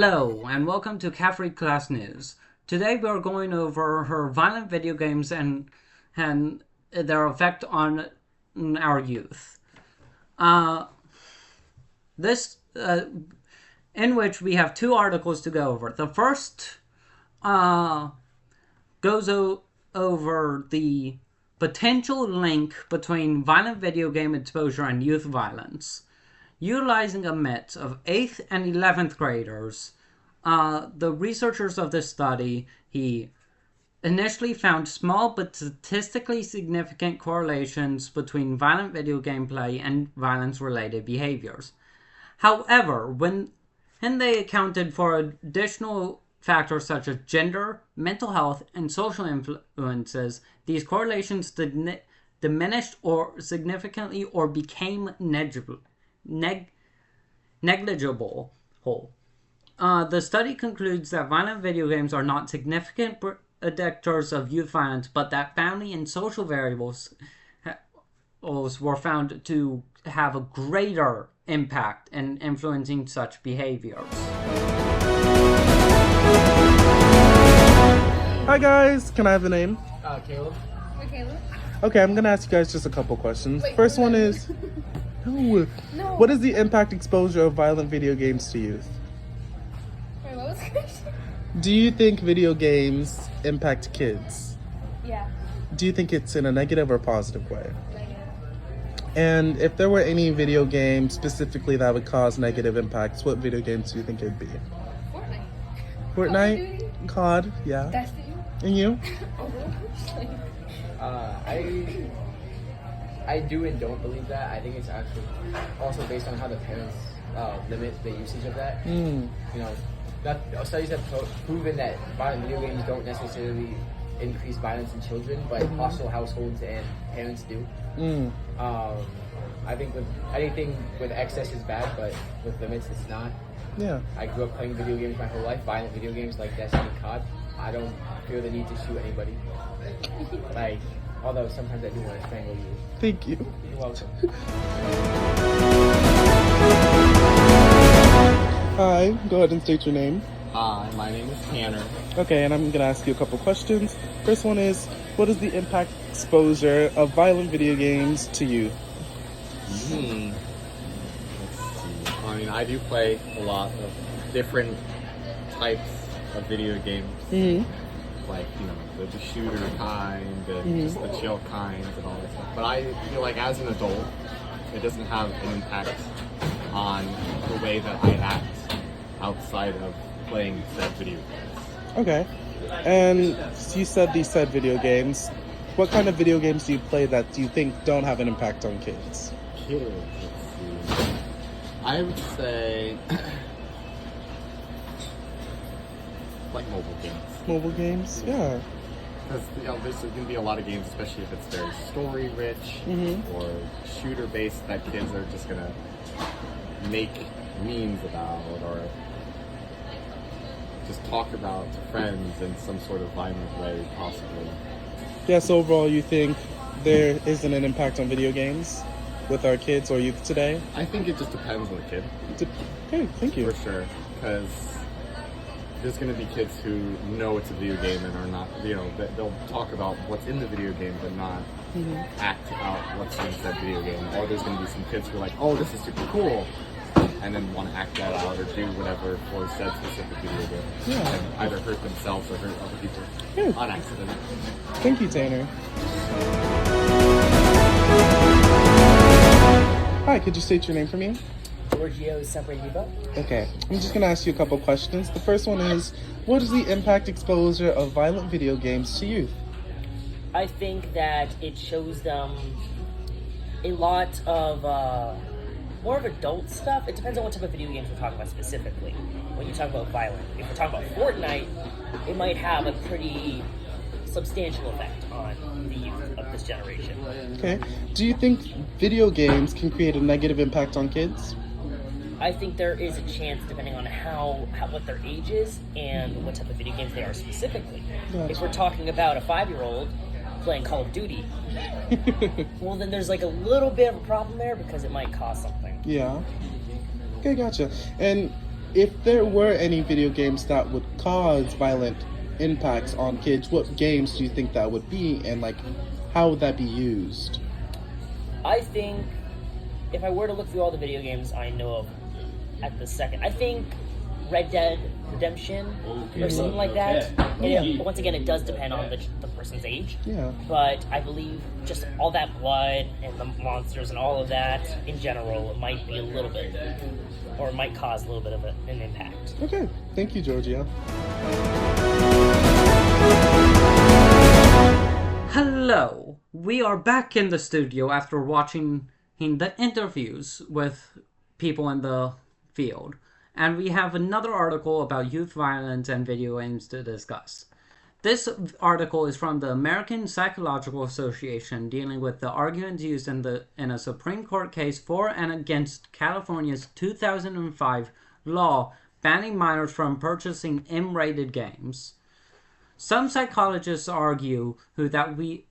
Hello, and welcome to Caffrey Class News. Today we are going over her violent video games and their effect on our youth. In which we have two articles to go over. The first goes over the potential link between violent video game exposure and youth violence. Utilizing a mix of 8th and 11th graders, the researchers of this study, initially found small but statistically significant correlations between violent video game play and violence-related behaviors. However, when they accounted for additional factors such as gender, mental health, and social influences, these correlations diminished or significantly or became negligible. The study concludes that violent video games are not significant predictors of youth violence, but that family and social variables were found to have a greater impact in influencing such behaviors. Hi guys, can I have a name? Caleb. Caleb. Okay, I'm gonna ask you guys just a couple questions. First one is, No. what is the impact exposure of violent video games to youth? Wait, what was the question? Do you think video games impact kids? Yeah. Do you think it's in a negative or positive way? Negative. And if there were any video games specifically that would cause negative impacts, what video games do you think it'd be? Fortnite. Fortnite? COD, yeah. Destiny. And you? I do and don't believe that. I think it's actually also based on how the parents limit the usage of that. You know, studies have proven that violent video games don't necessarily increase violence in children, but also households and parents do. I think with anything with excess is bad, but with limits it's not. Yeah. I grew up playing video games my whole life, violent video games like Destiny and COD. I don't feel the need to shoot anybody. Although sometimes I do want to strangle you. Thank you. You're welcome. Hi, go ahead and state your name. Hi, my name is Tanner. Okay, and I'm gonna ask you a couple questions. First one is, what is the impact exposure of violent video games to youth? Let's see. I mean, I do play a lot of different types of video games. Like, you know, the shooter kind and just the chill kinds and all that stuff. But I feel like as an adult, it doesn't have an impact on the way that I act outside of playing said video games. Okay. And you said these said video games. What kind of video games do you play that you think don't have an impact on kids? Kids, let's see. I would say like mobile games. Mobile games? Yeah. Because there's going to be a lot of games, especially if it's very story rich or shooter based, that kids are just going to make memes about or just talk about to friends in some sort of violent way, possibly. Yeah, so overall you think there isn't an impact on video games with our kids or youth today? I think it just depends on the kid. Okay, thank you. For sure. Because there's going to be kids who know it's a video game and are not, you know, they'll talk about what's in the video game but not act out what's in that video game. Or there's going to be some kids who are like, oh, this is super cool, and then want to act that out or do whatever for said specific video game. Yeah. And either hurt themselves or hurt other people on accident. Thank you, Tanner. Hi, could you state your name for me? Giorgio Sapraiva. Okay, I'm just going to ask you a couple questions. The first one is, what is the impact exposure of violent video games to youth? I think that it shows them a lot of more of adult stuff. It depends on what type of video games we're talking about specifically. When you talk about violent, if we're talking about Fortnite, it might have a pretty substantial effect on the youth of this generation. Okay, do you think video games can create a negative impact on kids? I think there is a chance, depending on what their age is and what type of video games they are specifically. Gotcha. If we're talking about a 5-year-old playing Call of Duty, well, then there's like a little bit of a problem there because it might cause something. Yeah. Okay, gotcha. And if there were any video games that would cause violent impacts on kids, what games do you think that would be, and like how would that be used? I think if I were to look through all the video games I know of at the second, I think Red Dead Redemption or something like that. And once again, it does depend on the person's age. Yeah. But I believe just all that blood and the monsters and all of that in general might be a little bit, or might cause a little bit of an impact. Okay. Thank you, Georgia. Hello, we are back in the studio after watching the interviews with people in the field, and we have another article about youth violence and video games to discuss. This article is from the American Psychological Association, dealing with the arguments used in a Supreme Court case for and against California's 2005 law banning minors from purchasing M-rated games. Some psychologists argue that we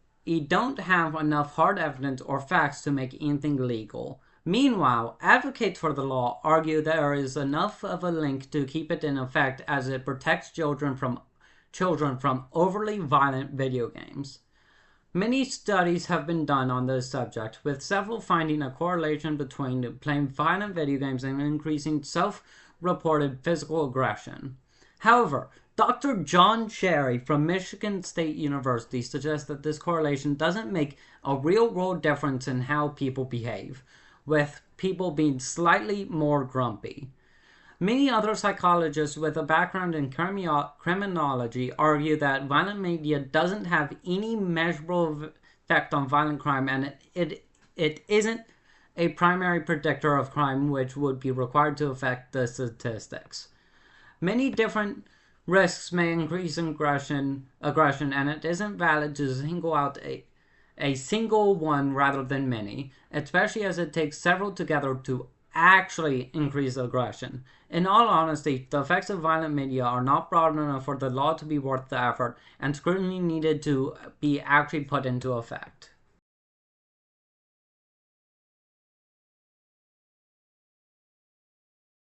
don't have enough hard evidence or facts to make anything legal. Meanwhile, advocates for the law argue there is enough of a link to keep it in effect as it protects children from overly violent video games. Many studies have been done on this subject, with several finding a correlation between playing violent video games and increasing self-reported physical aggression. However, Dr. John Cherry from Michigan State University suggests that this correlation doesn't make a real-world difference in how people behave, with people being slightly more grumpy. Many other psychologists with a background in criminology argue that violent media doesn't have any measurable effect on violent crime, and it isn't a primary predictor of crime which would be required to affect the statistics. Many different risks may increase aggression, and it isn't valid to single out a single one rather than many, especially as it takes several together to actually increase aggression. In all honesty, the effects of violent media are not broad enough for the law to be worth the effort, and scrutiny needed to be actually put into effect.